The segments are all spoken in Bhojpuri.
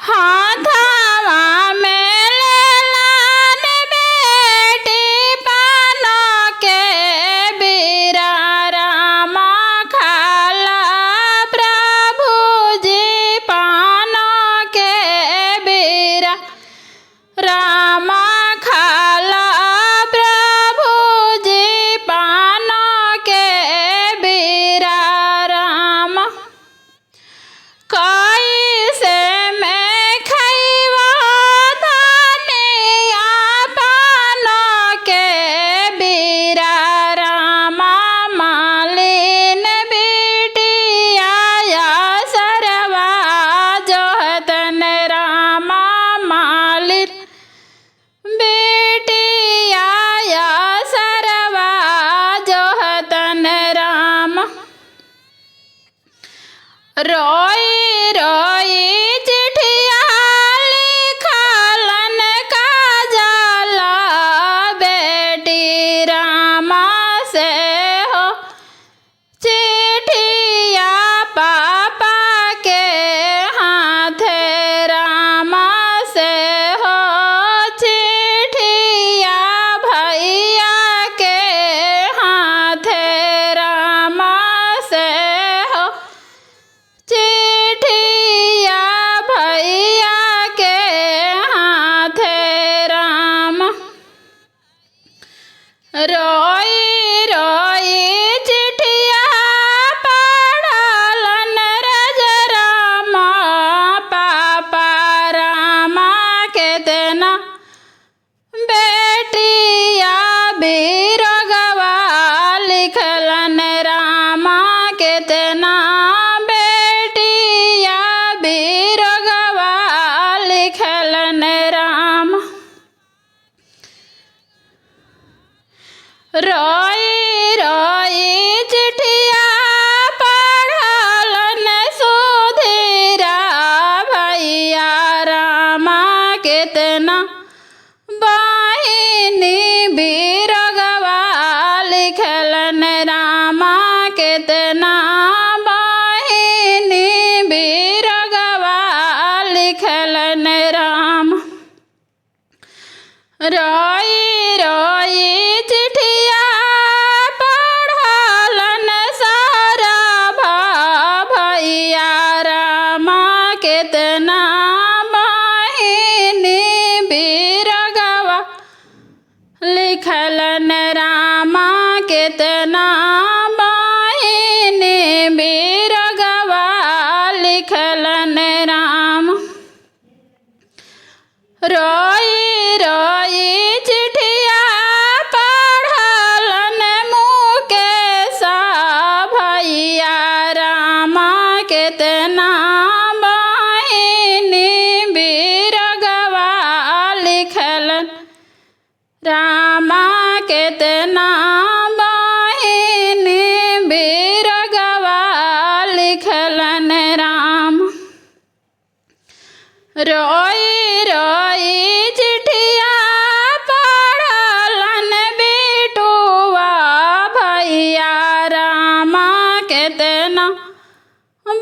हाथवा में लेलन बेटी पानो के बीरा रामा खाला प्रभु जी पानो के बीरा रामा खाला प्रभु जी पानो के बीरा रामा कैसे मैं खैवा धनिया पानो के बीरा रामा मालिन बिटिया या सरवा जोहतन रामा मालिन बिटिया या सरवा जोहतन रामा रोई रोई चिट्ठिया लिखलन काजला बेटी रामा से हो चिट्ठिया पापा के हाथ रामा से हो चिट्ठिया भैया के हाथ रामा से हो चिट्ठिया भैया के हाथ राम रोई रोई चिट्ठिया पढ़लन रज रामा पापा रामा केतना बेटिया बीरगवा लिखलन रामा केतना बेटिया बीरगवा लिखलन राम रोई रोई चिट्ठिया पढ़लन सुधीरा भैया रामा केतना बहिनी बीरगवा लिखलन रामा केतना बहिनी बीरगवा लिखलन राम रोई रोई चिट्ठिया पढ़लन सारा भैया रामा केतना बहिनी बीरगवा लिखलन रामा केतना बहिनी बीरगवा लिखलन राम रोई रोई चिट्ठिया पढ़लन मुकेशा भैया रामा केतना बहिनी बीरगवा लिखलन रामा केतना बहिनी बीरगवा लिखलन राम रोई रोई चिट्ठिया पढ़लन बेटुआ भैया रामा केतना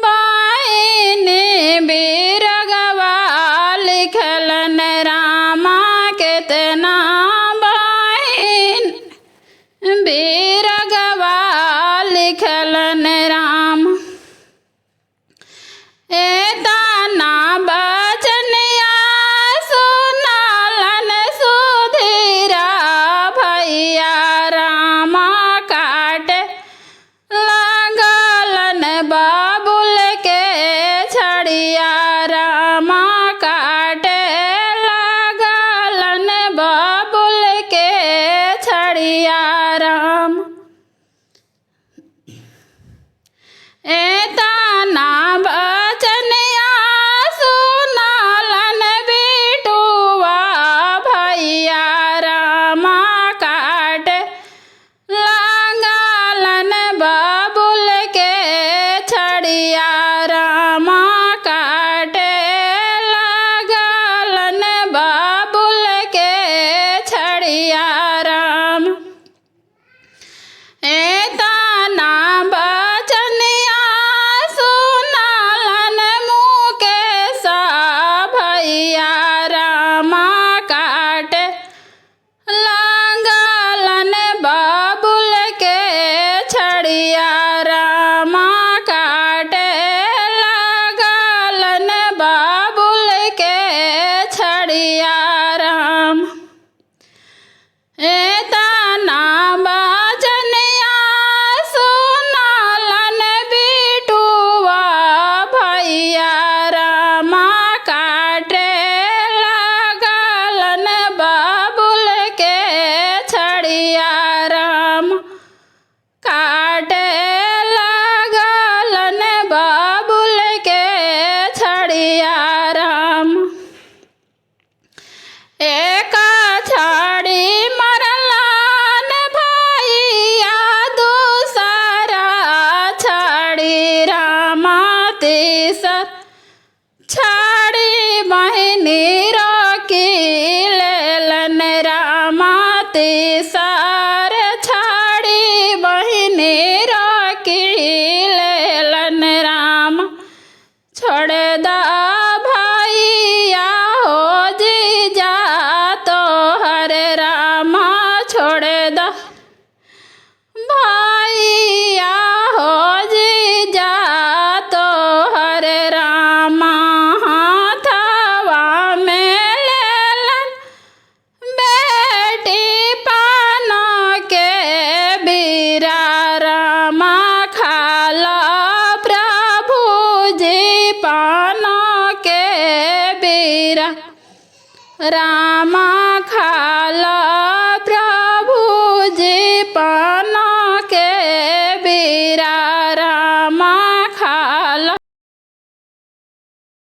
बहिनी बीरगवा लिखलन रामा केतना बहिन बीरगवा लिखलन राम एतना बचनिया छाड़ी बहिनी रोकी लेलन रामा तीसर छाड़ी बहिनी रोकी लेलन राम छोड़ दा भैया हो जीजा तो हरे रामा छोड़ दा भैया हो जीजा तो हरे रामा हाथवा में लेलन बेटी पानो के बीरा रामा खाला प्रभु जी पानो के बीरा रामा